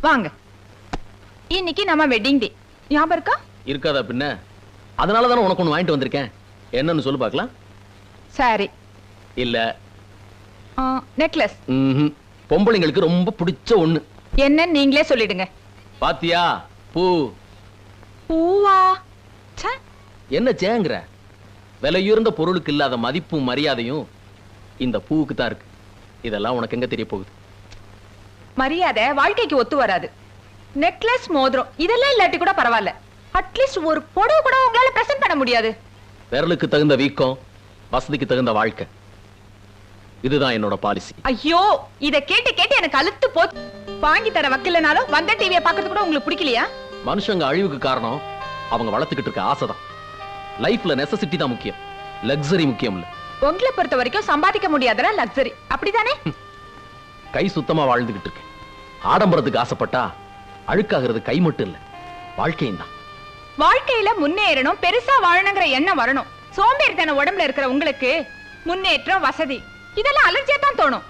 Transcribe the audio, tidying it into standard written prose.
வாங்க. இன்னைக்கு நம்ம வெட்டிங் டே. ஞாபகம் இருக்கா? இருக்காதா பின்ன? அதனால தானே உனக்கு ஒன்று வாங்கிட்டு வந்திருக்கேன். என்னன்னு சொல்லு பார்க்கலாம். சாரி இல்ல நெக்லஸ். பொம்பளைங்களுக்கு ரொம்ப பிடிச்ச ஒண்ணு. என்ன நீங்களே சொல்லிடுங்க. பாத்தியா? பூ. பூவா? என்ன சேங்கற? விலையுயர்ந்த பொருளுக்கு இல்லாத மதிப்பும் மரியாதையும் இந்த பூவுக்கு தான் இருக்கு. இதெல்லாம் உனக்கு எங்க தெரிய போகுது? மரியாதை வாழ்க்கைக்கு ஒத்து வராது. நெக்லஸ், மோதிரம் இதெல்லாம் இல்லாட்டி கூட பரவாயில்ல. அட்லீஸ்ட் ஒரு புடவை கூட உங்களால பிரசன்ட் பண்ண முடியாது. விரலுக்கு தகுந்த வீக்கம், வசதிக்கு தகுந்த வாழ்க்கை. இதுதான் என்னோட பாலிசி. ஐயோ, இத கேட்டு கேட்டு எனக்கு அலுத்து போச்சு. வாங்கி தர வக்கலனாலும் வந்த டிவியை பார்க்கிறது கூட உங்களுக்கு பிடிக்கலையா? மனுஷங்க அழிவுக்கு காரணம் அவங்க வளர்த்துக்கிட்டு இருக்க ஆசைதான். லைஃப்ல நெசசிட்டி தான் முக்கியம், லக்ஸரி முக்கியம் இல்ல. உங்களை பொறுத்த வரைக்கும் சம்பாதிக்க முடியாதா லக்ஸரி, அப்படிதானே? கை சுத்தமா வாழ்ந்துகிட்டு இருக்கேன். ஆடம்பரத்துக்கு ஆசைப்பட்டா அழுக்காகிறது கை மட்டும் இல்ல, வாழ்க்கையும் தான். வாழ்க்கையில முன்னேறணும், பெருசா வாழணுங்கிற எண்ணம் வரணும். சோம்பேறித்தன உடம்புல இருக்கிற உங்களுக்கு முன்னேற்றம், வசதி இதெல்லாம் அலர்ஜியா தான் தோணும்.